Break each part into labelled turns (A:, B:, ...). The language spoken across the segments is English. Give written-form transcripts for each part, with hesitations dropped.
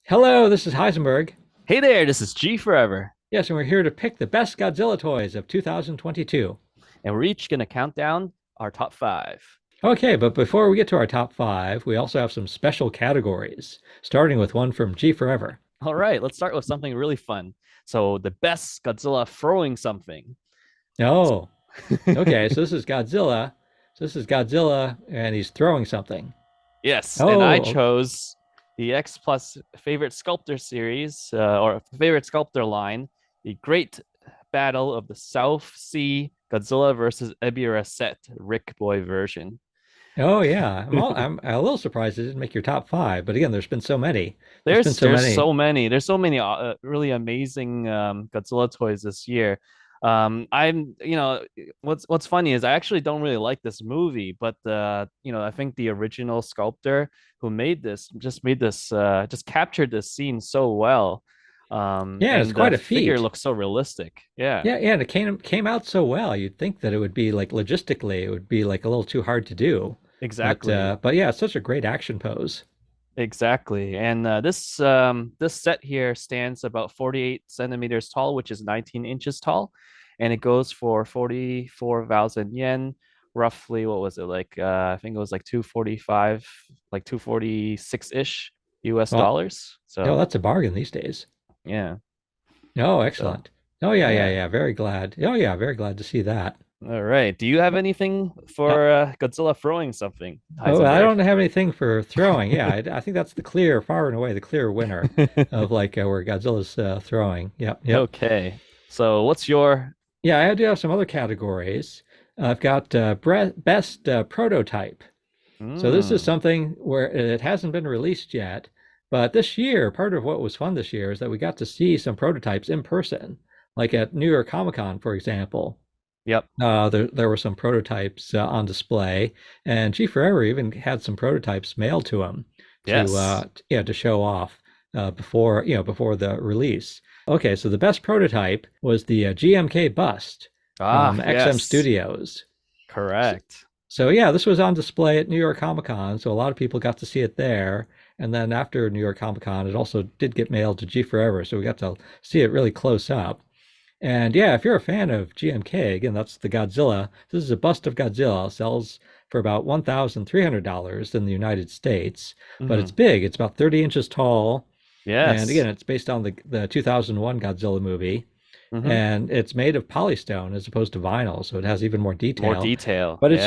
A: Hello, this is Heisenberg.
B: Hey there, this is G Forever,
A: Yes, and we're here to pick the best Godzilla toys of 2022.
B: and we're each gonna count down our top five.
A: Okay, but before we get to our top five, we also have some special categories, starting with one from G Forever.
B: All right, let's start with something really fun. So, the best Godzilla throwing something.
A: Oh, okay, so this is Godzilla. So this is Godzilla, and he's throwing something.
B: Yes, and I
A: Oh,
B: chose the X Plus favorite sculptor series, or favorite sculptor line, the Great Battle of the South Sea Godzilla versus Ebirah set Rick Boy version.
A: oh yeah. I'm a little surprised it didn't make your top five, but again, there's been so many. There's been
B: There's
A: so
B: there's
A: many.
B: so many. There's so many really amazing Godzilla toys this year. I'm what's funny is I actually don't really like this movie, but I think the original sculptor who made this just captured this scene so well.
A: Yeah, and it's
B: And the
A: quite a
B: figure
A: feat.
B: looks so realistic. Yeah,
A: Yeah, and it came out so well. You'd think that it would be like logistically, it would be like a little too hard to do.
B: exactly.
A: But yeah, it's such a great action pose.
B: Exactly. And this set here stands about 48 centimeters tall, which is 19 inches tall, and it goes for 44,000 yen, roughly what was it like I think it was like 245, like 246-ish US
A: Well,
B: dollars.
A: no,
B: So,
A: that's a bargain these days.
B: yeah.
A: Oh,
B: So,
A: excellent. Oh yeah, yeah,
B: yeah.
A: yeah. Very glad. Oh yeah, very glad to see that.
B: All right. Do you have anything
A: Uh,
B: for Godzilla throwing something,
A: oh, I
B: Heisenberg?
A: don't have anything for throwing. Yeah, I think that's the clear, far and away, the clear winner of like where Godzilla's throwing. Yep, yep.
B: Okay. So, what's your
A: Yeah, I do have some other categories. I've got best prototype. So this is
B: mm,
A: something where it hasn't been released yet, but this year, part of what was fun this year is that we got to see some prototypes in person, like at New York Comic Con, for example.
B: yep.
A: There were some prototypes on display, and G Forever even had some prototypes mailed to him
B: Yes.
A: to show off before the release. Okay, so the best prototype was the GMK bust
B: Ah,
A: from XM
B: yes.
A: Studios. So,
B: Correct.
A: so yeah, this was on display at New York Comic Con, so a lot of people got to see it there. And then after New York Comic Con, it also did get mailed to G Forever, so we got to see it really close up. And yeah, if you're a fan of GMK, again, that's the Godzilla. This is a bust of Godzilla. Sells for about $1,300 in the United States, but it's
B: Hmm.
A: big. It's about 30 inches tall. And
B: Yes.
A: again, it's based on the 2001 Godzilla movie.
B: Hmm.
A: And it's made of polystone as opposed to vinyl, so it has even more
B: More
A: detail.
B: detail.
A: But
B: Yeah.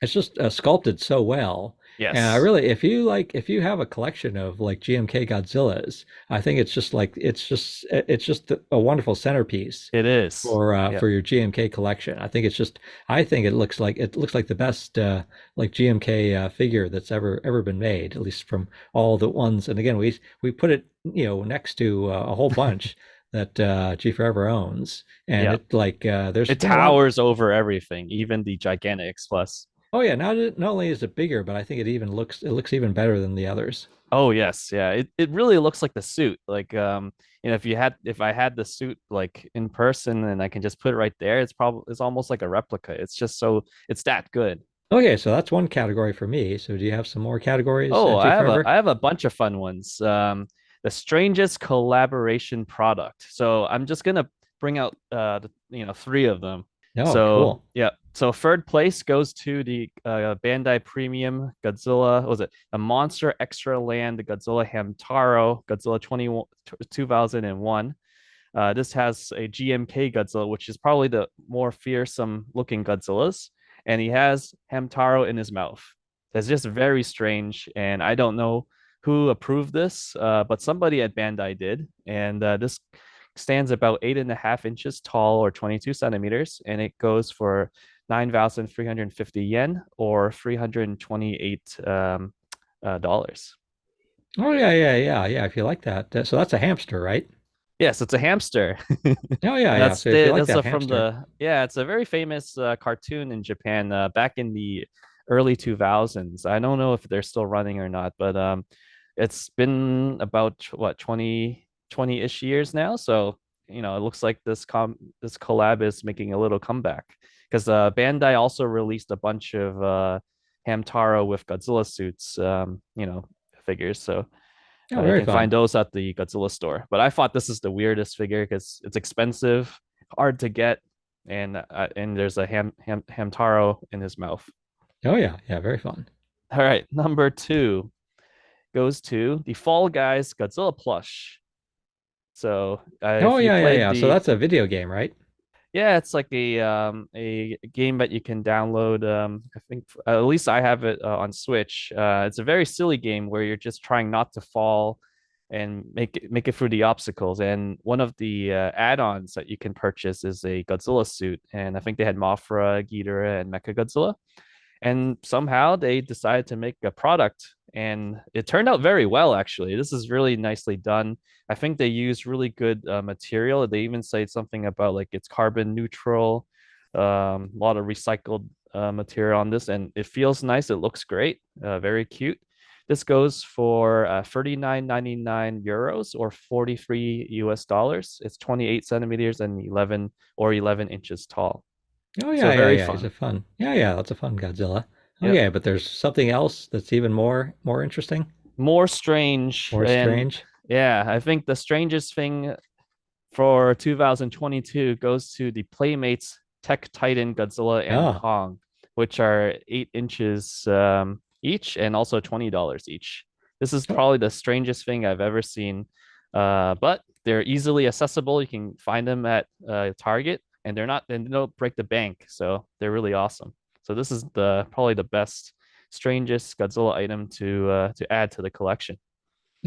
A: it's just sculpted so well. And I
B: Yes.
A: really, if you have a collection of like GMK Godzillas, I think it's just a wonderful centerpiece
B: It is.
A: for
B: Yep.
A: your GMK collection. I think it looks like the best like GMK figure that's ever been made, at least from all the ones. And again, we put it next to a whole bunch that G Forever owns, and
B: Yep.
A: it like there's
B: It
A: been a lot.
B: towers over everything, even the gigantic X Plus.
A: Oh yeah, not only is it bigger, but I think it looks even better than the others.
B: Oh yes, yeah. It really looks like the suit. Like if I had the suit like in person and I can just put it right there, it's almost like a replica. It's just so it's that good.
A: Okay, so that's one category for me. So do you have some more categories,
B: Oh,
A: G Forever?
B: I have a bunch of fun ones. The strangest collaboration product. So I'm just gonna bring out three of them.
A: Oh,
B: So
A: cool.
B: yeah. So third place goes to the Bandai Premium Godzilla. What was it a Monster Extra Land Godzilla Hamtaro Godzilla 2001. This has a GMK Godzilla, which is probably the more fearsome looking Godzillas, and he has Hamtaro in his mouth. It's just very strange, and I don't know who approved this, but somebody at Bandai did, and this stands about 8.5 inches tall or 22 centimeters, and it goes for 9,350 yen or 328 dollars.
A: Oh yeah, yeah, yeah, yeah. If you like that, so that's a hamster, right?
B: Yes, it's a hamster.
A: Oh yeah, yeah. So if you like that
B: From
A: hamster,
B: the yeah, it's a very famous cartoon in Japan back in the early 2000s. I don't know if they're still running or not, but it's been about what 20-ish years now. So, it looks like this collab is making a little comeback because Bandai also released a bunch of Hamtaro with Godzilla suits, figures. So
A: Oh,
B: you
A: very
B: can find
A: fun.
B: those at the Godzilla store. But I thought this is the weirdest figure because it's expensive, hard to get, and there's a Hamtaro in his mouth.
A: Oh yeah, yeah, very fun.
B: All right, number two goes to the Fall Guys Godzilla plush. So
A: Oh
B: if you
A: yeah, yeah,
B: played
A: yeah. So
B: the
A: that's a video game, right?
B: yeah, it's like a game that you can download. I think at least I have it on Switch. It's a very silly game where you're just trying not to fall and make it through the obstacles. And one of the add-ons that you can purchase is a Godzilla suit, and I think they had Mothra, Ghidorah, and Mechagodzilla. And somehow they decided to make a product, and it turned out very well. Actually, this is really nicely done. I think they use really good material. They even say something about like it's carbon neutral, a lot of recycled material on this, and it feels nice. It looks great, very cute. This goes for 39.99 euros or 43 US dollars. It's 28 centimeters and 11 inches tall.
A: Oh
B: So
A: yeah, yeah,
B: very
A: yeah. He's a
B: fun.
A: fun. Yeah, yeah. That's a fun Godzilla.
B: Yep.
A: Okay, but there's something else that's even more interesting,
B: More strange.
A: more
B: And
A: strange.
B: yeah, I think the strangest thing for 2022 goes to the Playmates Tech Titan Godzilla and
A: Oh,
B: Kong, which are 8 inches each and also $20 each. This is
A: oh,
B: probably the strangest thing I've ever seen. But they're easily accessible. You can find them at Target, and they don't break the bank, so they're really awesome. So this is the probably the best, strangest Godzilla item to add to the collection.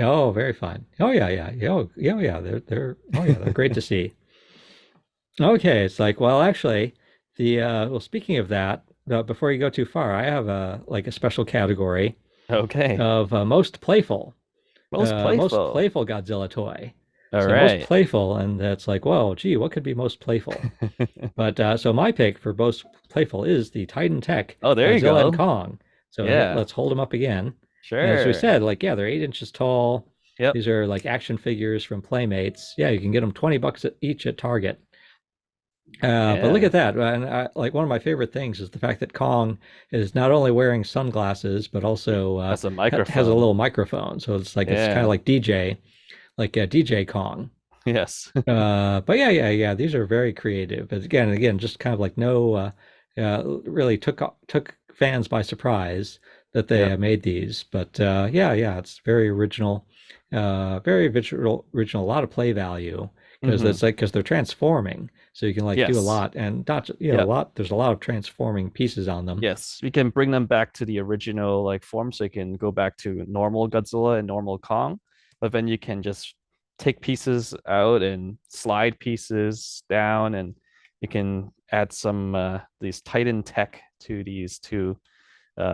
A: oh, very fun. Oh yeah, yeah, yeah, oh, yeah, yeah. They're oh yeah, they're great to see. Okay, it's like well, actually, the well, speaking of that, before you go too far, I have a like a special category
B: Okay,
A: of
B: most
A: most
B: playful.
A: playful Godzilla toy.
B: All
A: So most
B: right.
A: playful, and it's like, well, gee, what could be most playful? But so my pick for most playful is the Titan Tech
B: Oh, there you
A: Godzilla and
B: go.
A: Kong. So here,
B: Yeah,
A: let's hold them up again. And as we
B: sure.
A: said, like, yeah, they're 8 inches tall.
B: Yep.
A: These are like action figures from Playmates. Yeah, you can get them 20 bucks each at Target. But look
B: Yeah.
A: at that. And like one of my favorite things is the fact that Kong is not only wearing sunglasses, but also
B: That's a
A: has a
B: microphone.
A: little microphone. So it's kind of
B: Yeah.
A: like DJ, like DJ Kong.
B: Yes.
A: But yeah, yeah, yeah. These are very creative. But again, just kind of like no, really took fans by surprise that they
B: Yep.
A: made these. But yeah, yeah, it's very original, very original. A lot of play value because
B: Mm-hmm.
A: it's like because they're transforming, so you can like do a
B: Yes.
A: lot and not a
B: Yep.
A: lot. There's a lot of transforming pieces on them.
B: Yes. We can bring them back to the original like form, so you can go back to normal Godzilla and normal Kong, but then you can just take pieces out and slide pieces down, and you can add some these Titan tech to these two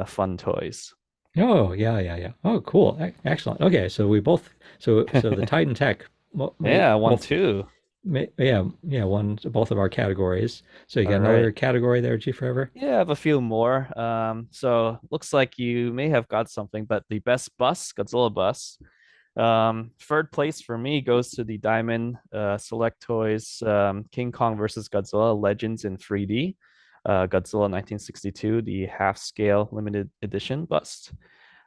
B: fun toys.
A: Oh yeah, yeah, yeah. Oh, cool, excellent. Okay, so we both so the Titan Tech
B: Yeah, one,
A: both
B: two.
A: Yeah, yeah, one both of our categories. So you
B: All
A: got
B: right.
A: another category there, G Forever.
B: Yeah, I have a few more. So looks like you may have got something, but the best bus, Godzilla bus. Third place for me goes to the Diamond Select Toys King Kong versus Godzilla Legends in 3D. Godzilla 1962, the half scale limited edition bust.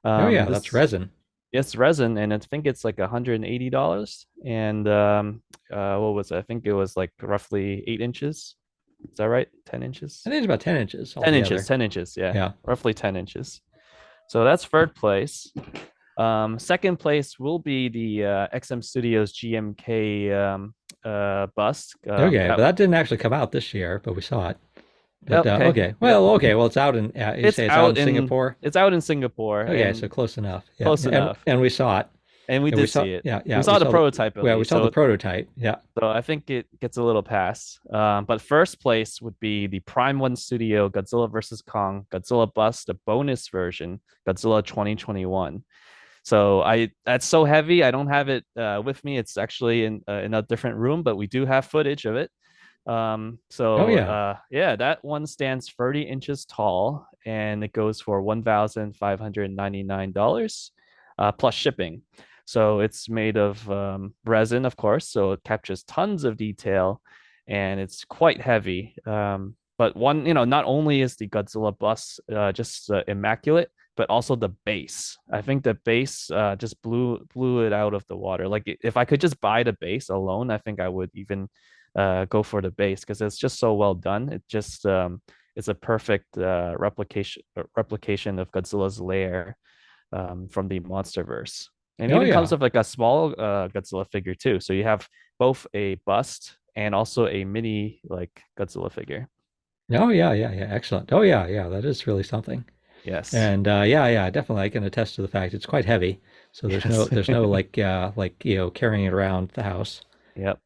A: Oh yeah, that's
B: This
A: resin.
B: it's resin, and I think it's like $180. And what was it? I think it was like roughly 8 inches. Is that right? 10
A: I
B: inches?
A: think it's about 10 inches
B: 10 inches,
A: altogether.
B: 10 inches. Yeah,
A: Yeah.
B: roughly 10 inches. So that's third place. Second place will be the XM Studios GMK bust.
A: Okay, but that didn't actually come out this year, but we saw it. But
B: Okay.
A: okay,
B: Yep.
A: well, it's out in you say it's out in Singapore.
B: It's out in Singapore
A: Okay, so
B: and
A: close enough. Yeah,
B: close enough.
A: and we saw it,
B: And we
A: and we
B: did
A: saw
B: see it.
A: yeah,
B: We
A: yeah, we
B: saw the
A: saw the
B: prototype at
A: yeah, we
B: least.
A: saw the
B: So
A: prototype. Yeah.
B: so I think it gets a little pass. But first place would be the Prime One Studio Godzilla versus Kong Godzilla Bust, a bonus version, Godzilla 2021. So I that's so heavy. I don't have it with me. It's actually in a different room, but we do have footage of it.
A: Oh yeah.
B: Yeah, that one stands 30 inches tall, and it goes for $1,599 plus shipping. So it's made of resin, of course, so it captures tons of detail, and it's quite heavy. But not only is the Godzilla bust just immaculate, but also the base. I think the base just blew it out of the water. Like if I could just buy the base alone, I think I would even go for the base because it's just so well done. It just it's a perfect replication of Godzilla's lair from the MonsterVerse. And
A: Oh
B: even comes
A: yeah.
B: with like a small Godzilla figure too. So you have both a bust and also a mini like Godzilla figure.
A: Oh yeah, yeah, yeah. Excellent. Oh yeah, yeah. That is really something.
B: Yes.
A: And yeah, yeah, definitely I can attest to the fact it's quite heavy. So
B: Yes.
A: there's no like carrying it around the house.
B: Yep.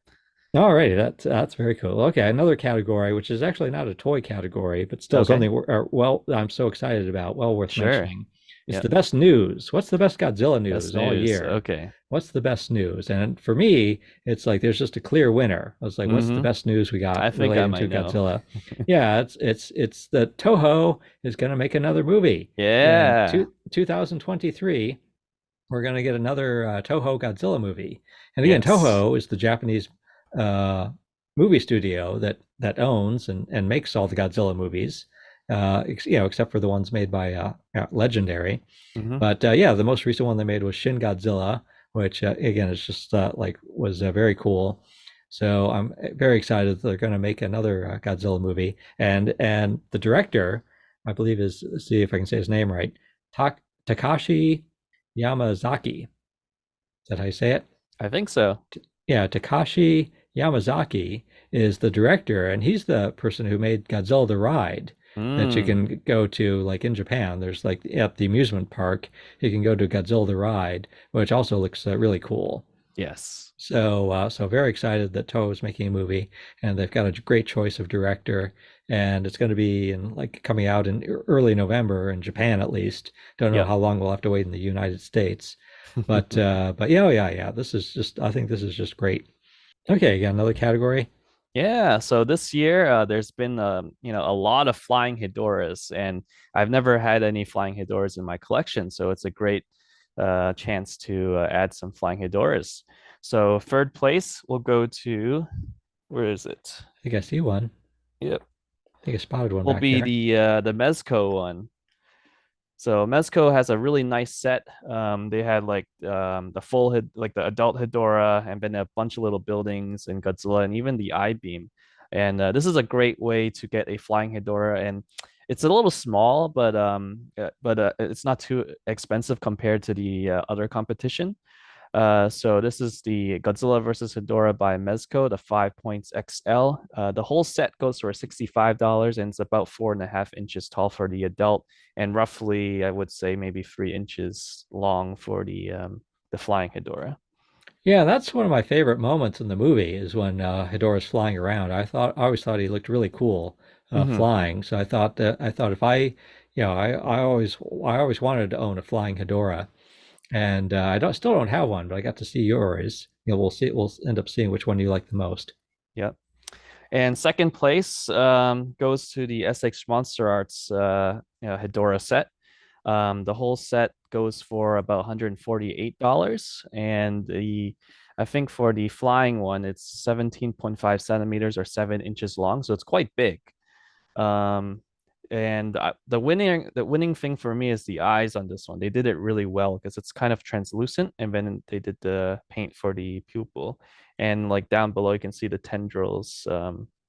A: Alrighty, that's very cool. Okay, another category, which is actually not a toy category, but still
B: Okay.
A: something well I'm so excited about, well worth
B: Sure.
A: mentioning. It's the
B: Yep.
A: best news. What's the best Godzilla
B: Best
A: news all
B: news.
A: year?
B: Okay.
A: What's the best news? And for me, it's like there's just a clear winner. I was like, what's the
B: Mm-hmm.
A: best news we got
B: I think I
A: relating to
B: might know.
A: Godzilla? Yeah, it's that Toho is going to make another movie in
B: Yeah.
A: 2023. We're going to get another Toho Godzilla movie. And again,
B: Yes.
A: Toho is the Japanese uh, movie studio that owns and makes all the Godzilla movies, except for the ones made by Legendary.
B: Mm-hmm.
A: But yeah, the most recent one they made was Shin Godzilla, which again is just was very cool. So I'm very excited that they're going to make another Godzilla movie, and the director, I believe, is, let's see if I can say his name right, Takashi Yamazaki. Is that how you say it?
B: I think so.
A: Yeah, Takashi Yamazaki is the director, and he's the person who made Godzilla the Ride that you
B: Mm.
A: can go to like in Japan. There's like at the amusement park, you can go to Godzilla the Ride, which also looks really cool.
B: Yes.
A: So very excited that Toho is making a movie, and they've got a great choice of director, and it's going to be in like coming out in early November in Japan at least. Don't know
B: Yep.
A: how long we'll have to wait in the United States, but yeah, yeah, yeah. This is just I think this is just great. Okay, you got another category.
B: Yeah, so this year there's been a lot of flying Hedorahs, and I've never had any flying Hedorahs in my collection, so it's a great chance to add some flying Hedorahs. So third place will go to, where is it?
A: I think I see one.
B: Yep,
A: I think I spotted one
B: will
A: back
B: be
A: there.
B: the Mezco one. So Mezco has a really nice set. They had like the full head, like the adult Hedorah, and then a bunch of little buildings and Godzilla, and even the I beam. And this is a great way to get a flying Hedorah, and it's a little small, but it's not too expensive compared to the other competition. So this is the Godzilla versus Hedorah by Mezco, the 5 points XL. The whole set goes for $65 and it's about 4.5 inches tall for the adult, and roughly, I would say maybe 3 inches long for the flying Hedorah.
A: Yeah, that's one of my favorite moments in the movie is when Hedorah's flying around. I always thought he looked really cool
B: Hmm.
A: flying. So I thought if I always wanted to own a flying Hedorah, and I don't still don't have one, but I got to see yours. We'll end up seeing which one you like the most.
B: Yep. And second place goes to the SX MonsterArts Hedorah set. The whole set goes for about $148, and the I think for the flying one, it's 17.5 centimeters or 7 inches long, so it's quite big. Um, and the winning thing for me is the eyes on this one. They did it really well because it's kind of translucent, and then they did the paint for the pupil, and like down below you can see the tendrils.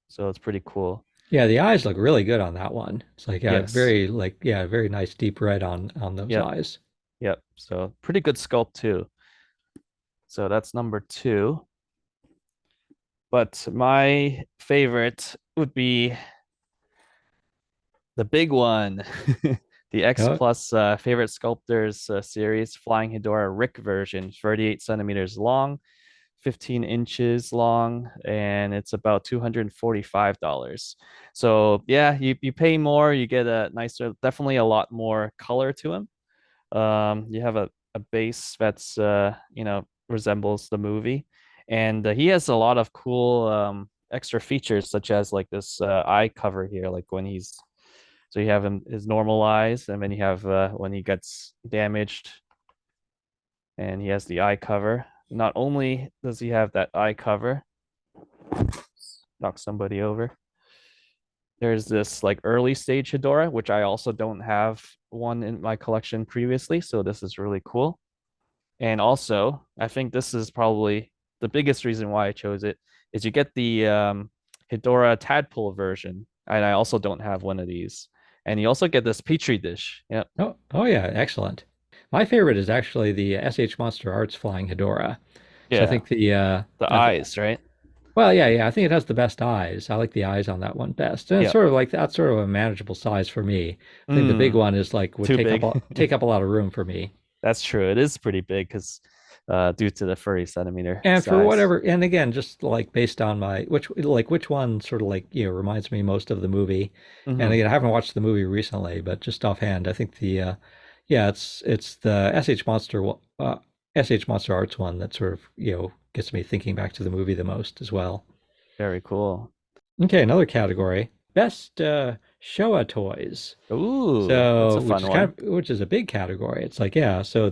B: So it's pretty cool.
A: Yeah, the eyes look really good on that one. It's like
B: Yes.
A: very nice deep red on those
B: Yep.
A: eyes.
B: Yep. So pretty good sculpt too. So that's number two. But my favorite would be the big one, the X
A: Oh,
B: Plus favorite sculptors series, Flying Hedorah Rick version, 38 centimeters long, 15 inches long, and it's about $245. So yeah, you pay more, you get a nicer, definitely a lot more color to him. You have a base that's resembles the movie, and he has a lot of cool extra features such as like this eye cover here, like when he's so you have him his normal eyes, and then you have when he gets damaged, and he has the eye cover. Not only does he have that eye cover, knock somebody over. There's this like early stage Hedorah, which I also don't have one in my collection previously, so this is really cool. And also, I think this is probably the biggest reason why I chose it is you get the Hedorah tadpole version, and I also don't have one of these. And you also get this petri dish. Yep.
A: Oh yeah, excellent. My favorite is actually the SH Monster Arts Flying Hedorah. So I
B: Yeah.
A: think the
B: The
A: I th
B: eyes, right?
A: well, yeah, I think it has the best eyes. I like the eyes on that one best, and it's
B: Yep.
A: sort of like that's sort of a manageable size for me. I think the big
B: Mm,
A: one is like would
B: too big.
A: take up a lot of room for me.
B: That's true. It is pretty big because due to the 30 centimeter
A: And for
B: size.
A: whatever, and again, just like based on my which one sort of like reminds me most of the movie. And
B: Hmm.
A: again, I haven't watched the movie recently, but just offhand, I think the yeah, it's the SH Monster Arts one that sort of gets me thinking back to the movie the most as well.
B: Very cool.
A: Okay, another category, best Showa toys.
B: Ooh, that's
A: So,
B: a fun one.
A: which is a big category. It's like, yeah, so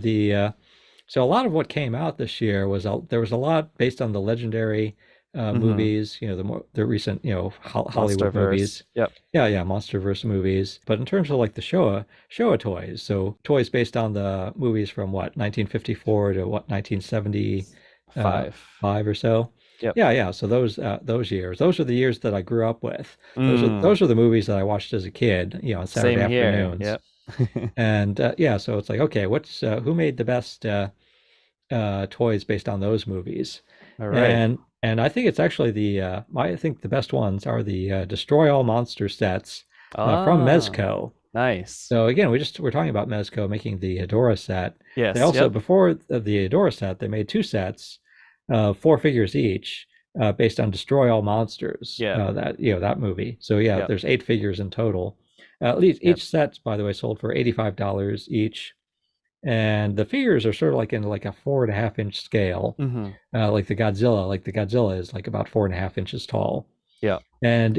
A: so a lot of what came out this year was there was a lot based on the legendary
B: Hmm.
A: movies, the recent, Hollywood
B: Monsterverse.
A: movies.
B: Yep.
A: Yeah, Monsterverse movies. But in terms of like the Showa toys, so toys based on the movies from what, 1954 to what, 1970
B: Five.
A: 5 or so.
B: Yep.
A: Yeah. So those years, those are the years that I grew up with.
B: Mm,
A: Those are the movies that I watched as a kid, on Saturday
B: same here.
A: afternoons.
B: Yep.
A: And yeah, so it's like, okay, who made the best toys based on those movies?
B: All right.
A: And I think it's actually I think the best ones are the Destroy All Monster sets from
B: Ah,
A: Mezco.
B: nice.
A: So again, we're talking about Mezco making the Hedorah set. They
B: Yes.
A: also
B: Yep.
A: before the Hedorah set, they made two sets, 4 figures each, based on Destroy All Monsters.
B: Yep.
A: That movie. So yeah,
B: Yep.
A: there's 8 figures in total. At least
B: Yep.
A: each set, by the way, sold for $85 each, and the figures are sort of like in like a 4.5 inch scale,
B: Hmm.
A: like the Godzilla. Like the Godzilla is like about 4.5 inches tall,
B: Yep.
A: and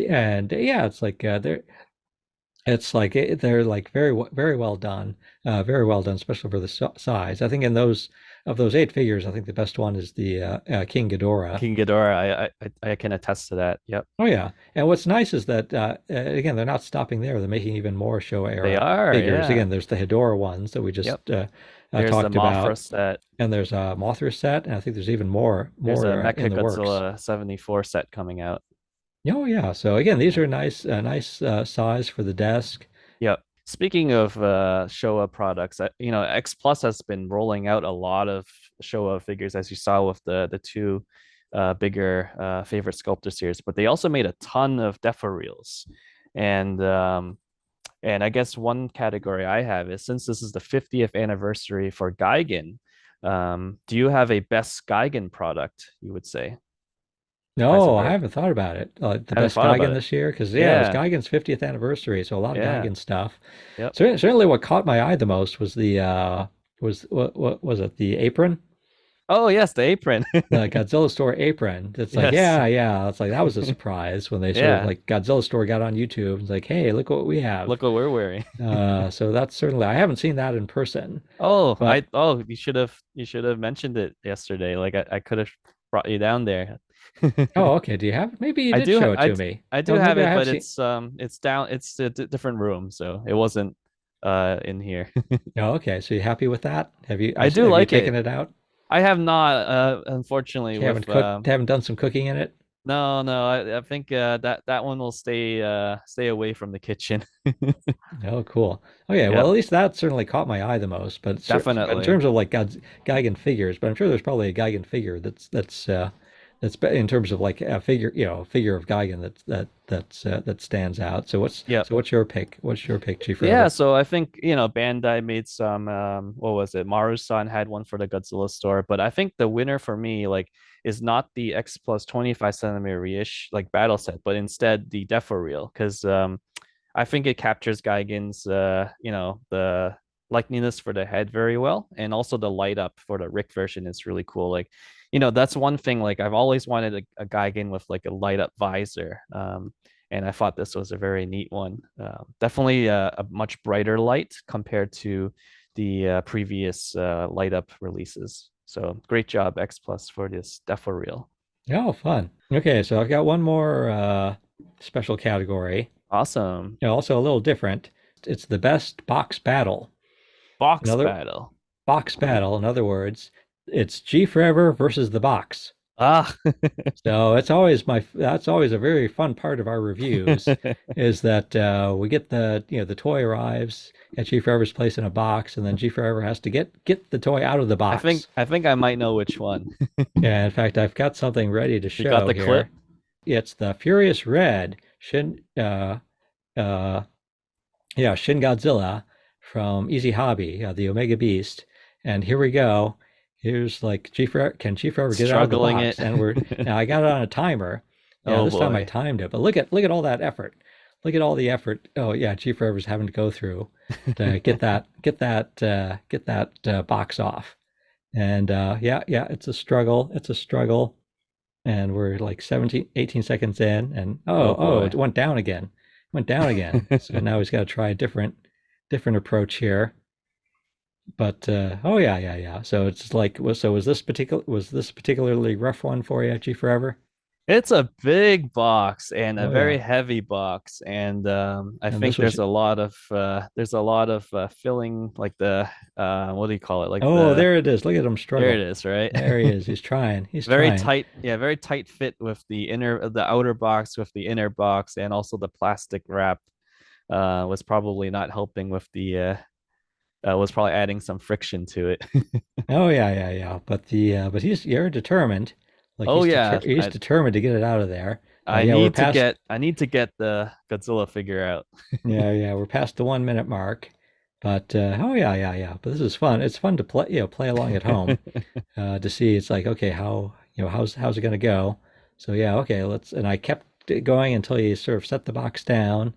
A: yeah, it's like they're like very well done, very well done, especially for the size. I think in those 8 figures, I think the best one is the King Ghidorah.
B: King Ghidorah. I can attest to that. Yep.
A: Oh yeah, and what's nice is that again they're not stopping there; they're making even more Showa
B: They
A: era
B: are.
A: figures.
B: Yeah.
A: Again, there's the Hedorah ones that we
B: Yep.
A: just
B: There's the
A: talked
B: Mothra
A: about,
B: set.
A: and there's a Mothra set, and I think there's even
B: There's a
A: more in the works.
B: Mechagodzilla 74 set coming out.
A: Oh yeah, so again, these
B: Yeah.
A: are nice size for the desk.
B: Yep. Speaking of Showa products, X Plus has been rolling out a lot of Showa figures, as you saw with the two bigger favorite sculptor series. But they also made a ton of Defa reels, and I guess one category I have is, since this is the 50th anniversary for Gigan, do you have a best Gigan product, you would say,
A: No, I
B: Heisenberg?
A: haven't thought about it. The
B: Haven't
A: best
B: thought about
A: Gigan
B: it.
A: this year, because yeah, it was
B: Yeah.
A: Gigan's 50th anniversary, so a lot of
B: Yeah.
A: Gigan stuff.
B: Yep.
A: Certainly, what caught my eye the most was the what was it? The apron,
B: Oh, yes, the apron.
A: the Godzilla Store apron. It's like,
B: Yes.
A: yeah. It's like that was a surprise when they sort of
B: Yeah.
A: like Godzilla Store got on YouTube. It's like, hey, look what we have.
B: Look what we're wearing.
A: So that's certainly I haven't seen that in person,
B: I
A: but
B: you should have mentioned it yesterday. Like I could have brought you down there.
A: oh, okay. Do you have it? Maybe you
B: I
A: did
B: do
A: show it
B: I
A: to
B: d-
A: me.
B: I do
A: Oh,
B: have
A: maybe I
B: it,
A: have
B: but
A: seen.
B: it's down, it's a different room, so it wasn't in here.
A: Oh, okay. So you happy with that?
B: I do
A: Have you
B: like
A: taken
B: it.
A: it out?
B: I have not, unfortunately,
A: You
B: with
A: haven't done some cooking in it?
B: no, no, I think that one will stay away from the kitchen.
A: Oh, cool. Okay, well,
B: Yep,
A: at least that certainly caught my eye the most. But in
B: definitely.
A: terms of like Gigan figures, but I'm sure there's probably a Gigan figure in terms of like a figure, a figure of Gigan that stands out.
B: Yep.
A: What's your pick? What's your pick, Chief
B: Yeah,
A: Forever?
B: so I think, Bandai made some, what was it? Maru-san had one for the Godzilla store, but I think the winner for me, like, is not the X plus 25 centimeter ish like battle set, but instead the Defo reel, because I think it captures Gigan's the likeliness for the head very well, and also the light up for the Rick version is really cool. Like, that's one thing, like, I've always wanted a Gigan with like a light up visor. And I thought this was a very neat one. Definitely a much brighter light compared to the previous light up releases. So great job, X Plus, for this Defo reel.
A: Oh, fun. Okay, so I've got one more special category.
B: Awesome.
A: Also a little different. It's the best box battle.
B: Box
A: Another
B: battle.
A: box battle. In other words, it's G Forever versus the box.
B: Ah.
A: So that's always a very fun part of our reviews is that we get the toy arrives at G Forever's place in a box, and then G Forever has to get the toy out of the
B: I think
A: box.
B: I think I might know which one.
A: Yeah, in fact, I've got something ready to
B: You got
A: show
B: the clip?
A: here. It's the Furious Red uh, yeah, Shin Godzilla from Easy Hobby, the Omega Beast. And here we go. Here's like can Chief Forever get it out of the
B: Struggling it.
A: box? And we're now I got it on a timer. Yeah,
B: Oh
A: this time I
B: boy.
A: timed it. But look at all that effort. Look at all the effort. Oh yeah, Chief Forever's having to go through to get that box off. And yeah, it's a struggle. It's a struggle. And we're like 17, 18 seconds in, and
B: Oh
A: oh, it
B: boy.
A: went down again. Went down again. So now he's got to try a different approach here. But oh yeah. So it's like was this particularly rough one for you, G Forever?
B: It's a big box and a
A: Oh
B: very
A: yeah.
B: heavy box, and I
A: And this
B: think
A: was
B: there's a lot of filling, like the what do you call it? Like
A: oh,
B: the
A: there it is. Look at him
B: there it
A: struggle.
B: is, right?
A: There he is. He's trying. He's
B: Very
A: trying.
B: tight, yeah, very tight fit with the outer box with the inner box, and also the plastic wrap was probably not helping with the was probably adding some friction to it.
A: Oh yeah. But you're determined. Like
B: Oh yeah,
A: he's determined to get it out of there. Yeah,
B: I need to get the Godzilla figure out.
A: yeah, we're past the 1 minute mark. But oh yeah. But this is fun. It's fun to play, play along at home to see. It's like, okay, how's it gonna go? So yeah, okay, let's. And I kept it going until you sort of set the box down,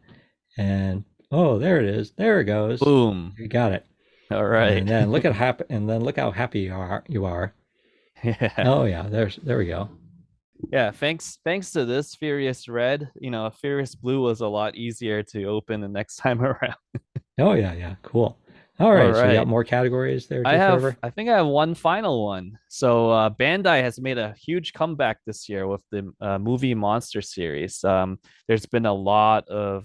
A: and oh, there it is. There it goes.
B: Boom.
A: You got it.
B: All right.
A: And then look how happy you are. You are.
B: Yeah.
A: Oh yeah, there we go.
B: Yeah, thanks to this Furious Red, Furious Blue was a lot easier to open the next time around.
A: Oh yeah, cool. All
B: All
A: right, so you got
B: right.
A: more categories there, G Forever.
B: I think I have one final one. So Bandai has made a huge comeback this year with the movie Monster series. There's been a lot of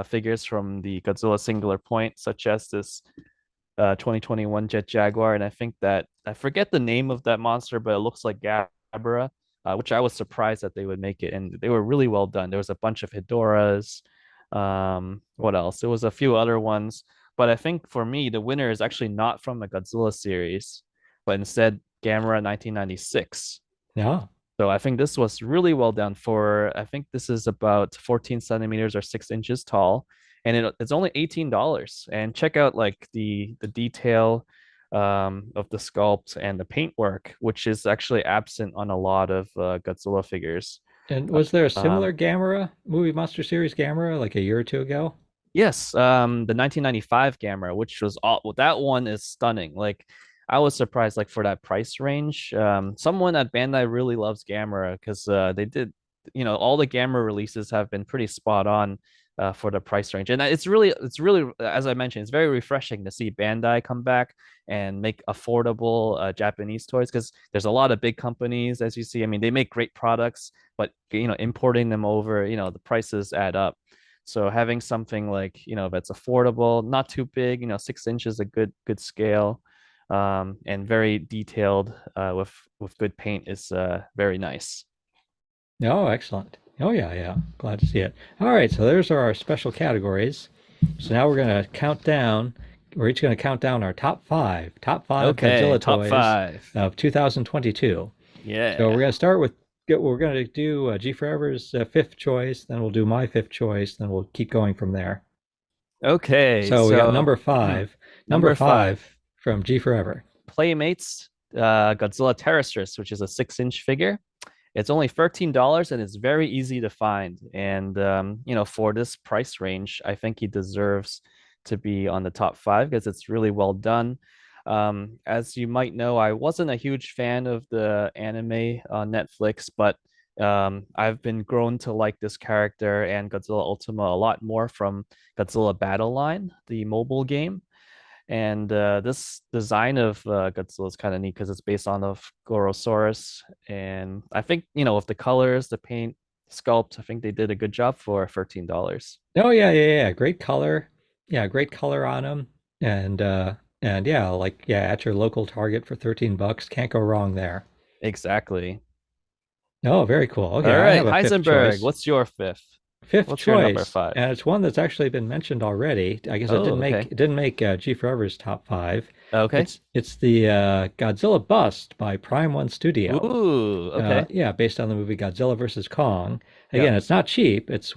B: figures from the Godzilla Singular Point, such as this 2021 Jet Jaguar, and I think that I forget the name of that monster, but it looks like Ghidorah, which I was surprised that they would make it, and they were really well done. There was a bunch of Hedorahs. What else? There was a few other ones, but I think for me, the winner is actually not from the Godzilla series, but instead Gamera 1996.
A: Yeah.
B: So I think this was really well done for, I think this is about 14 centimeters or 6 inches tall, and it's only $18. And check out like the detail of the sculpt and the paintwork, which is actually absent on a lot of Godzilla figures.
A: And was there a
B: Um,
A: similar Gamera movie Monster Series Gamera like a year or two ago?
B: Yes, the 1995 Gamera, which was all well, that one is stunning. Like I was surprised, like for that price range. Someone at Bandai really loves Gamera because they did, all the Gamera releases have been pretty spot on for the price range, and it's really, as I mentioned, it's very refreshing to see Bandai come back and make affordable Japanese toys because there's a lot of big companies, as you see. I mean, they make great products, but importing them over, the prices add up. So having something like, that's affordable, not too big, 6 inches, a good scale, and very detailed with good paint is very nice.
A: Oh, excellent. Oh yeah. Glad to see it. All right, so there's our special categories. So now we're gonna count down. We're each gonna count down our top five
B: Okay,
A: Godzilla
B: top
A: toys
B: five.
A: of 2022. So we're
B: Yeah.
A: gonna start with we're gonna do G Forever's fifth choice, then we'll do my fifth choice, then we'll keep going from there.
B: Okay,
A: So we got
B: so
A: number five. Number
B: number five,
A: five from G Forever.
B: Playmates Godzilla Terrorist, which is a 6 inch figure. It's only $13 and it's very easy to find. And for this price range, I think he deserves to be on the top five because it's really well done. As you might know, I wasn't a huge fan of the anime on Netflix, but I've been grown to like this character and Godzilla Ultima a lot more from Godzilla Battle Line, the mobile game. And this design of Godzilla is kind of neat because it's based on of Gorosaurus, and I think with the colors, the paint, sculpt. I think they did a good job for $13.
A: Oh yeah, yeah, yeah. Great color. Yeah, great color on them. And yeah, like yeah, at your local Target for 13 bucks, can't go wrong there.
B: Exactly.
A: Oh, very cool. Okay,
B: All
A: I
B: right,
A: have a fifth
B: Heisenberg,
A: choice.
B: what's your fifth?
A: Fifth
B: What's your number
A: choice,
B: five?
A: and it's one that's actually been mentioned already. I guess
B: Oh, okay.
A: it didn't make G Forever's top five.
B: Okay.
A: It's the Godzilla Bust by Prime One Studio.
B: Ooh, okay.
A: Yeah, based on the movie Godzilla versus Kong.
B: Yep.
A: Again, it's not cheap. It's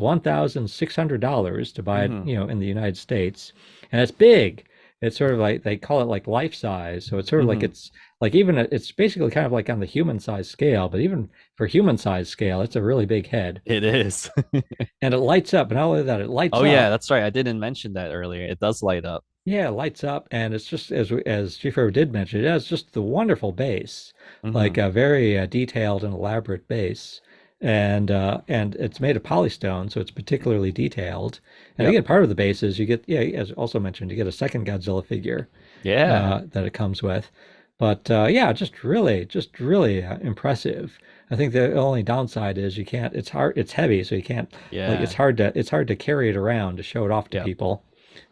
A: $1,600 to buy it,
B: Mm-hmm.
A: in the United States, and it's big. It's sort of like they call it like life size. So it's sort of like
B: Mm-hmm.
A: it's like it's basically kind of like on the human size scale, but even for human size scale, it's a really big head.
B: It is.
A: And it lights up. And not only that, it lights
B: Oh yeah,
A: up.
B: that's right. I didn't mention that earlier. It does light up.
A: Yeah, it lights up, and it's just as Chief did mention, it has just the wonderful base, like
B: Mm-hmm.
A: a very detailed and elaborate base, and it's made of polystone, so it's particularly detailed. And
B: Yep.
A: again, part of the base is you get, yeah, as also mentioned, you get a second Godzilla figure
B: Yeah.
A: that it comes with. But yeah, just really impressive. I think the only downside is you can't. It's hard. It's heavy, so you can't. Like
B: Yeah.
A: it's hard to carry it around to show it off to
B: Yep.
A: people.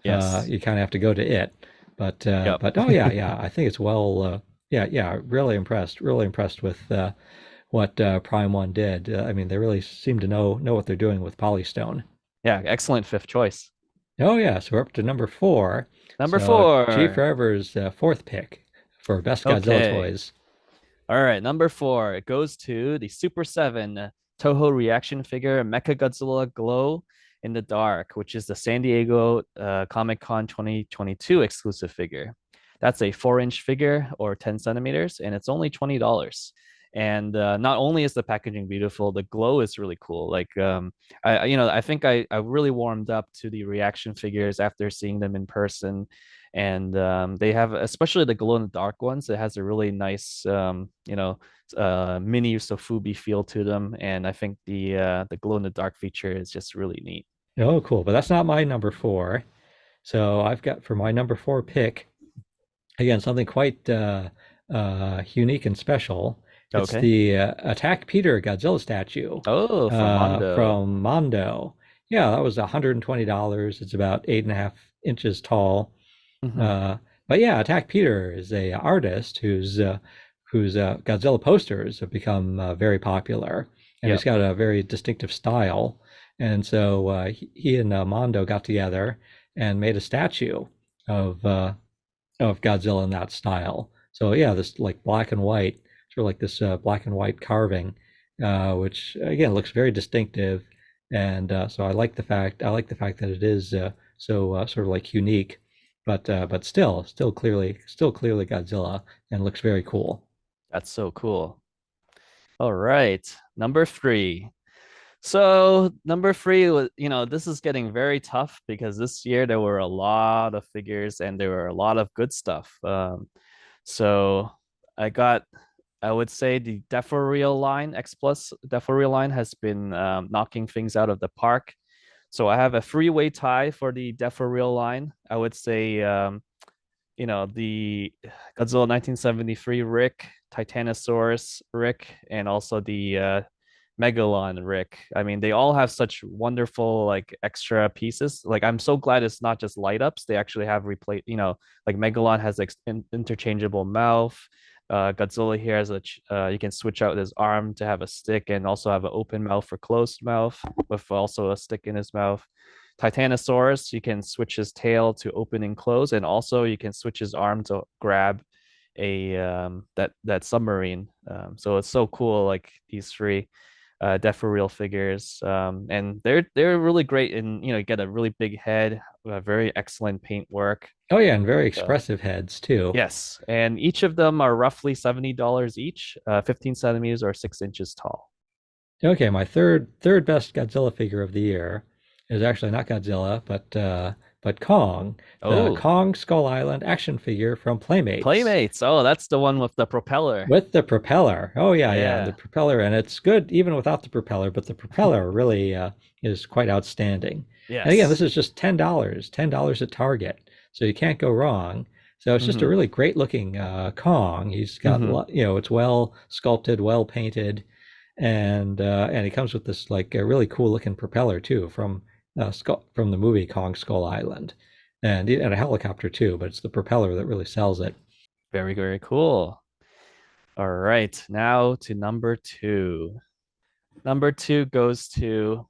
B: Yes.
A: You kind of have to go to it.
B: Yep.
A: But oh yeah, yeah. I think it's well. Yeah, yeah. Really impressed. Really impressed with what Prime One did. I mean, they really seem to know what they're doing with Polystone.
B: Yeah. Excellent fifth choice.
A: Oh yeah, so we're up to number four.
B: Number
A: So G
B: four.
A: Forever's fourth pick for best Godzilla
B: Okay.
A: toys.
B: All right. Number four. It goes to the Super 7 Toho reaction figure Mechagodzilla Glow in the Dark, which is the San Diego Comic Con 2022 exclusive figure. That's a 4-inch figure or 10 centimeters, and it's only $20. And not only is the packaging beautiful, the glow is really cool. Like, I think I really warmed up to the reaction figures after seeing them in person, and they have, especially the glow in the dark ones, it has a really nice, mini Sofubi feel to them, and I think the glow in the dark feature is just really neat.
A: Oh, cool. But that's not my number four. So I've got for my number four pick again something quite unique and special. It's
B: Okay.
A: the Attack Peter Godzilla statue
B: Oh, from Mondo.
A: from Mondo. Yeah, that was $120. It's about 8.5 inches tall.
B: Hmm.
A: Uh, but yeah, Attack Peter is a artist whose Godzilla posters have become very popular, and he's
B: Yep.
A: got a very distinctive style. And so he and Mondo got together and made a statue of uh, of Godzilla in that style. So yeah, this like black and white, sort of like this black and white carving, which again looks very distinctive. And so I like the fact that it is sort of like unique, but still clearly Godzilla and looks very cool.
B: That's so cool. All right. Number three. So number three was, this is getting very tough because this year there were a lot of figures and there were a lot of good stuff. So I got, I would say the Deforeal line, X Plus Deforeal line has been knocking things out of the park. So I have a three-way tie for the Deforeal line. I would say, the Godzilla 1973 Rick, Titanosaurus Rick, and also the Megalon Rick. I mean, they all have such wonderful like extra pieces. Like, I'm so glad it's not just light ups. They actually have replaced, like Megalon has like interchangeable mouth. Godzilla here has you can switch out his arm to have a stick and also have an open mouth for closed mouth with also a stick in his mouth. Titanosaurus, you can switch his tail to open and close, and also you can switch his arm to grab a that submarine. So it's so cool, like these three real figures, and they're really great. And you get a really big head, very excellent paint work.
A: Oh yeah, and very
B: So
A: expressive heads too.
B: yes, and each of them are roughly $70 each, 15 centimeters or 6 inches tall.
A: Okay, my third best Godzilla figure of the year is actually not Godzilla, but Kong, the
B: Oh,
A: Kong Skull Island action figure from Playmates
B: Playmates. Oh, that's the one with the propeller.
A: with the propeller. Oh yeah, yeah, the
B: Yeah.
A: propeller, and it's good even without the propeller, but the propeller really is quite outstanding. And again, this
B: Yes.
A: is just $10 at Target, so you can't go wrong. So it's just a
B: Hmm.
A: really great looking Kong. He's got,
B: Hmm.
A: it's well sculpted, well painted, and he comes with this like a really cool looking propeller too from the movie Kong Skull Island, and a helicopter too. But it's the propeller that really sells it.
B: Very, very cool. All right, now to number two. Number two goes to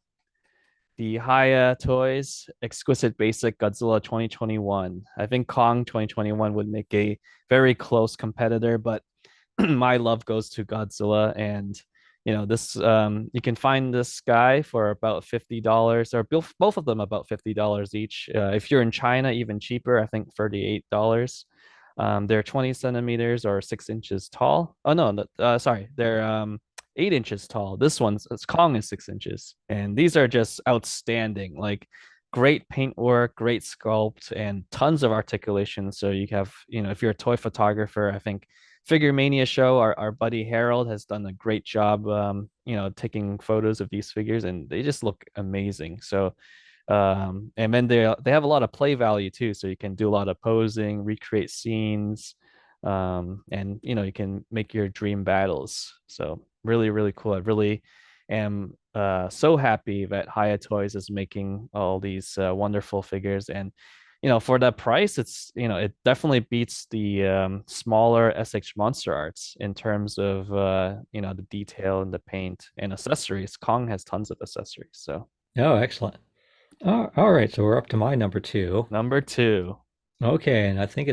B: the Hiya Toys Exquisite Basic Godzilla 2021. I think Kong 2021 would make a very close competitor, but my love goes to Godzilla. And this you can find this guy for about $50, or both of them about $50 each. If you're in China, even cheaper, I think $38. They're 20 centimeters or 6 inches tall. Oh no, sorry, they're 8 inches tall. This one's Kong is 6 inches, and these are just outstanding. Like great paint work, great sculpt, and tons of articulation. So you have, if you're a toy photographer, I think Figure Mania Show, our buddy Harold has done a great job, taking photos of these figures, and they just look amazing. So and then they have a lot of play value too, so you can do a lot of posing, recreate scenes, and you can make your dream battles. So really, really cool. I really am so happy that Hiya Toys is making all these wonderful figures. And for that price, it definitely beats the smaller SH MonsterArts in terms of the detail and the paint and accessories. Kong has tons of accessories. So
A: Oh, excellent. All right, so we're up to my number two.
B: number two,
A: Okay, and I think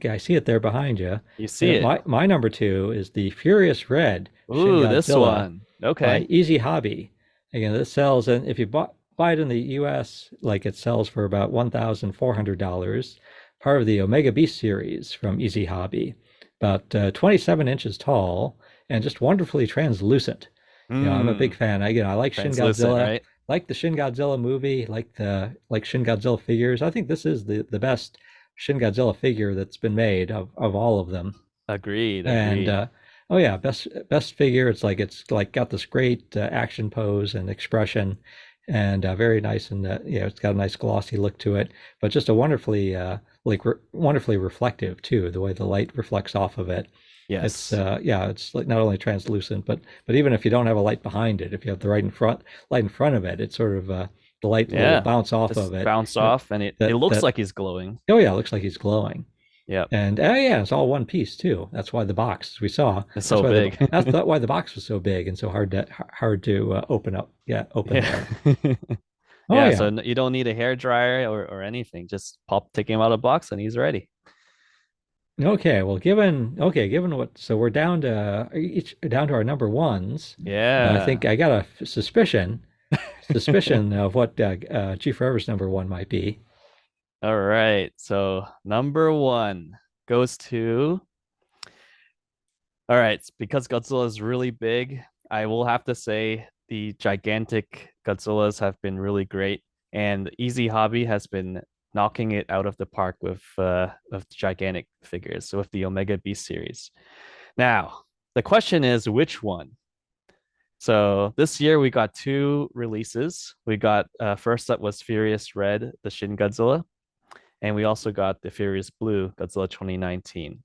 A: I see it there behind you.
B: you see it.
A: My number two is the Furious Red Shin
B: Ooh, this
A: Godzilla
B: one.
A: by
B: Okay.
A: Easy Hobby. Again, this sells, and if you buy it in the U.S., like it sells for about $1,400. Part of the Omega Beast series from Easy Hobby, about 27 inches tall and just wonderfully translucent. I'm a big
B: Hmm.
A: fan. I like Shin
B: Translucent,
A: Godzilla,
B: right?
A: like the Shin Godzilla movie, like Shin Godzilla figures. I think this is the best Shin Godzilla figure that's been made of all of them.
B: Agreed,
A: And
B: agreed.
A: oh yeah, best figure. It's like got this great action pose and expression, and very nice, and it's got a nice glossy look to it. But just a wonderfully reflective too. The way the light reflects off of it. It's
B: Yes.
A: it's like not only translucent, but even if you don't have a light behind it, if you have the light in front of it, it's sort of the light will
B: Yeah.
A: bounce off of
B: Just
A: it.
B: bounce
A: And
B: off and it
A: that
B: looks
A: that
B: like he's glowing.
A: oh yeah, it looks like he's glowing.
B: Yep.
A: And yeah, it's all one piece too. That's why the box, as we saw,
B: It's so big.
A: that's why the box was so big and so hard to open up. Yeah, open
B: Yeah.
A: there. Oh
B: Yeah,
A: yeah.
B: so you don't need a hair dryer or anything. Just take him out of the box and he's ready.
A: Okay. Well, given what, so we're down to our number ones. I
B: Yeah.
A: think I got a suspicion of what G Forever's number one might be.
B: All right. So number one goes to, all right, because Godzilla is really big, I will have to say the gigantic Godzillas have been really great, and Easy Hobby has been knocking it out of the park with gigantic figures. So with the Omega Beast series. Now, the question is which one? So this year we got two releases. We got first up was Furious Red, the Shin Godzilla, and we also got the Furious Blue Godzilla 2019.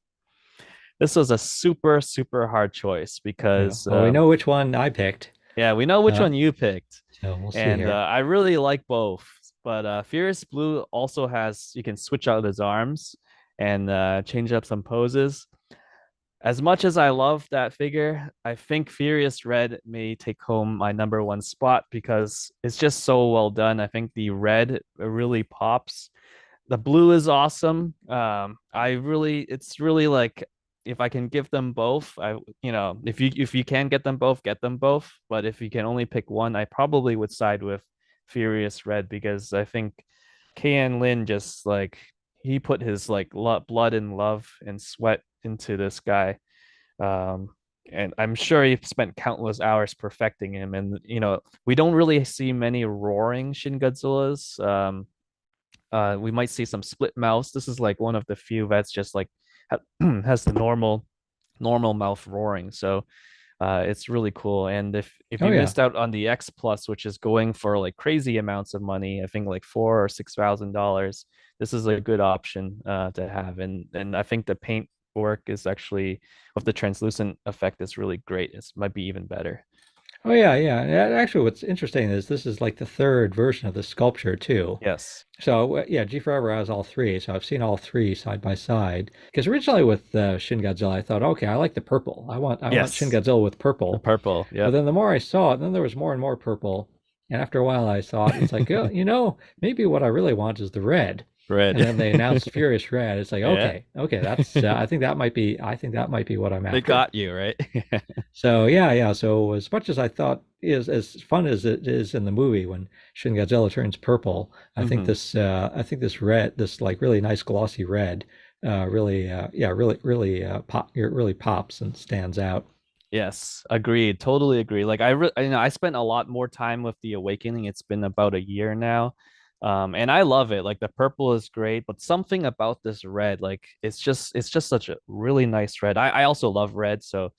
B: This was a super, super hard choice
A: Yeah.
B: because,
A: Well, we know which one I picked.
B: yeah, we know which
A: Uh,
B: one you picked,
A: so we'll see
B: and
A: here.
B: I really like both. But Furious Blue also has, you can switch out his arms and change up some poses. As much as I love that figure, I think Furious Red may take home my number one spot because it's just so well done. I think the red really pops. The blue is awesome. It's really like if I can give them both, if you can get them both. But if you can only pick one, I probably would side with Furious Red because I think Kan Lin just like he put his like blood and love and sweat into this guy. Um, and I'm sure he spent countless hours perfecting him. And we don't really see many roaring Shin Godzillas. We might see some split mouths. This is like one of the few that's just like has the normal mouth roaring. So it's really cool. And if
A: Oh
B: you
A: yeah.
B: missed out on the X Plus, which is going for like crazy amounts of money, I think like $4,000 or $6,000, this is a good option to have. And I think the paint work is actually of the translucent effect is really great. It might be even better.
A: Oh yeah, yeah. And actually, what's interesting is this is like the third version of the sculpture too.
B: Yes.
A: So yeah, G Forever has all three. So I've seen all three side by side. Because originally with Shin Godzilla, I thought, okay, I like the purple. I want Shin
B: Yes.
A: Godzilla with
B: The
A: purple.
B: purple.
A: But
B: Yep.
A: then the more I saw it, then there was more and more purple. And after a while, I thought it's like, oh, maybe what I really want is the red. And
B: Red.
A: then they announced Furious Red. It's like,
B: Yeah.
A: okay, okay, that's I think that might be what I'm
B: They
A: after.
B: got you, right?
A: So yeah, yeah. So as much as I thought is as fun as it is in the movie when Shin Godzilla turns purple,
B: Hmm.
A: I think this red, this like really nice glossy red, really yeah, really pops and stands out.
B: Yes, agreed. Totally agree. Like I spent a lot more time with the Awakening. It's been about a year now. And I love it. Like the purple is great, but something about this red, like it's just such a really nice red. I also love red, so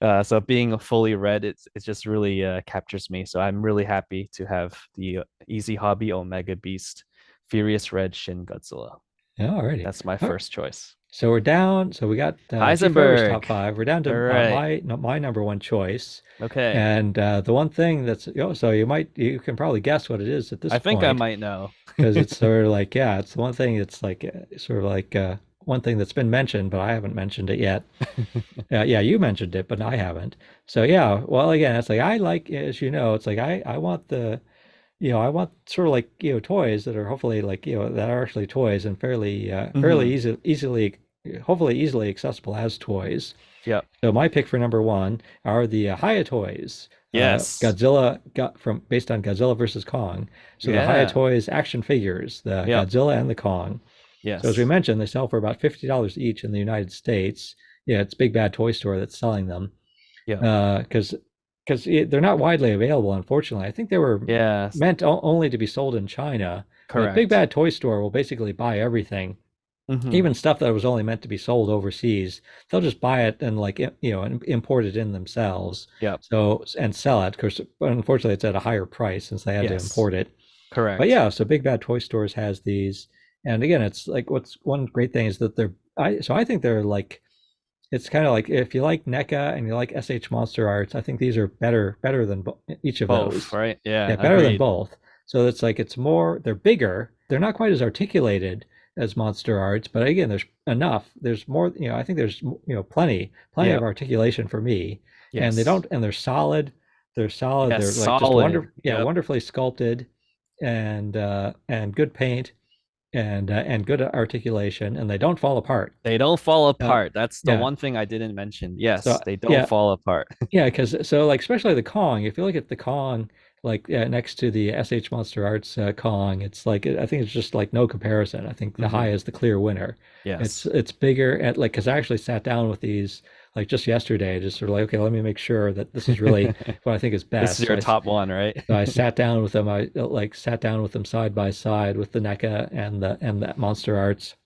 B: uh, so being a fully red, it's just really captures me. So I'm really happy to have the Easy Hobby Omega Beast Furious Red Shin Godzilla.
A: Yeah, alrighty.
B: That's my
A: All right.
B: first choice.
A: So we're down. So we got G Forever's top
B: Heisenberg.
A: five. We're down
B: All
A: to
B: right.
A: my number one choice.
B: Okay.
A: And the one thing that's so you can probably guess what it is at this
B: I think I
A: point.
B: might know.
A: Because it's sort of like, yeah, it's the one thing. It's like sort of like one thing that's been mentioned, but I haven't mentioned it yet. Yeah, you mentioned it, but I haven't. So yeah, well, again, it's like I like, as you know, it's like I want I want sort of like toys that are hopefully like that are actually toys and fairly
B: Hmm.
A: easily hopefully easily accessible as toys.
B: Yep.
A: So my pick for number one are the Hiya toys.
B: Yes.
A: Godzilla got from based on Godzilla versus Kong. So the Hiya
B: Yeah.
A: toys action figures, the
B: Yep.
A: Godzilla and the Kong. So as we
B: Yes.
A: mentioned, they sell for about $50 each in the United States. Yeah, it's Big Bad Toy Store that's selling them.
B: Yep.
A: Because they're not widely available, unfortunately. I think they were
B: Yes.
A: meant only to be sold in China, but Big
B: Correct.
A: Bad Toy Store will basically buy everything,
B: Hmm.
A: even stuff that was only meant to be sold overseas. They'll just buy it and like and import it in themselves.
B: Yep.
A: So and sell it. Of course, but unfortunately, it's at a higher price since they had to
B: Yes.
A: import it. But
B: Correct.
A: yeah, so Big Bad Toy Stores has these, and again, it's like what's one great thing is that I think they're like it's kind of like if you like NECA and you like SH Monster Arts, I think these are better than each of
B: Both,
A: those.
B: right? Yeah.
A: Yeah, better than
B: Agreed.
A: both. So it's like it's more they're bigger. They're not quite as articulated as Monster Arts, but again, there's enough. There's more, I think there's plenty of
B: Yep.
A: articulation for me. And they
B: Yes.
A: don't and they're solid. They're solid.
B: Yes.
A: They're like just
B: Solid. Yep.
A: wonderfully sculpted and good paint and good articulation and they don't fall apart.
B: They don't fall
A: Uh,
B: apart. That's the
A: yeah.
B: one thing I didn't mention.
A: So
B: Yes, they don't
A: yeah,
B: fall apart.
A: yeah, because so like especially the Kong, if you look at the Kong like next to the SH Monster Arts Kong, it's like I think it's just like no comparison. I think the High
B: Hmm.
A: is the clear winner.
B: Yes.
A: It's bigger and like because I actually sat down with these like just yesterday, just sort of like okay, let me make sure that this is really what I think is
B: This
A: best.
B: is your top one, right?
A: So I sat down with them. I like sat down with them side by side with the NECA and the Monster Arts.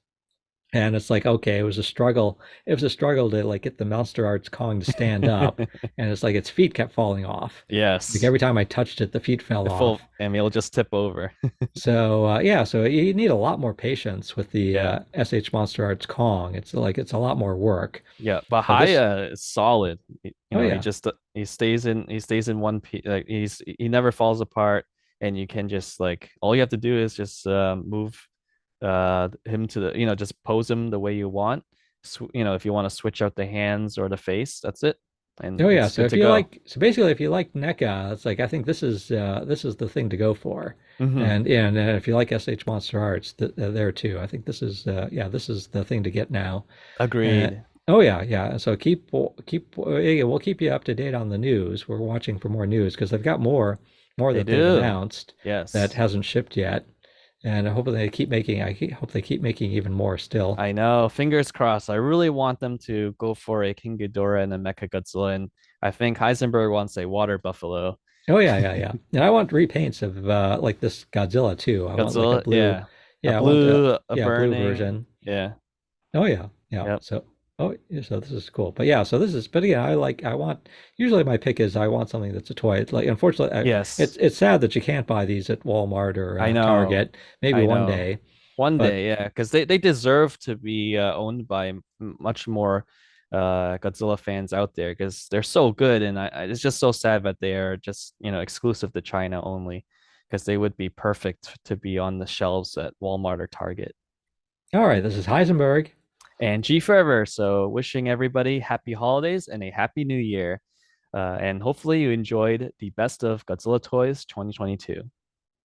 A: And it's like, okay, it was a struggle. It was a struggle to like get the Monster Arts Kong to stand up. And it's like its feet kept falling off. Like
B: Yes.
A: every time I touched it, the feet fell
B: The full,
A: off.
B: and it'll just tip over.
A: So yeah, so you need a lot more patience with the
B: Yeah.
A: SH Monster Arts Kong. It's like it's a lot more work.
B: Yeah, but
A: So this,
B: Haya is solid.
A: oh
B: He
A: yeah,
B: just he stays in one piece. Like he never falls apart, and you can just like all you have to do is just move him to the just pose him the way you want. If you want to switch out the hands or the face, that's it, and
A: oh yeah.
B: it's
A: So
B: good
A: if
B: to
A: you
B: go.
A: like, so basically, if you like NECA, it's like I think this is the thing to go for.
B: Hmm.
A: And if you like SH Monster Arts, there too. I think this is yeah, this is the thing to get now. Uh,
B: Agreed.
A: oh yeah, yeah. So yeah, we'll keep you up to date on the news. We're watching for more news because they've got more
B: They
A: that they've
B: do.
A: announced that
B: Yes.
A: hasn't shipped yet, and hopefully they keep making. Hope they keep making even more still.
B: I know. Fingers crossed. I really want them to go for a King Ghidorah and a Mechagodzilla, and I think Heisenberg wants a water buffalo.
A: Oh yeah, yeah, yeah. And I want repaints of like this Godzilla too. I want like a
B: Godzilla,
A: blue.
B: yeah. A
A: Yeah, I want
B: blue, a
A: yeah, blue
B: burning.
A: version.
B: Yeah.
A: Oh yeah, yeah.
B: Yep.
A: So oh yeah, so this is cool. But yeah, so this is but again, I want usually my pick is I want something that's a toy. It's like unfortunately
B: Yes.
A: it's sad that you can't buy these at Walmart or
B: I know.
A: Target. Maybe
B: I
A: one
B: know.
A: day.
B: One
A: But
B: day, yeah, because they deserve to be owned by much more. Godzilla fans out there because they're so good, and it's just so sad that they are just exclusive to China only, because they would be perfect to be on the shelves at Walmart or Target.
A: All right, this is Heisenberg.
B: And G forever. So wishing everybody happy holidays and a happy new year. And hopefully you enjoyed the best of Godzilla Toys 2022.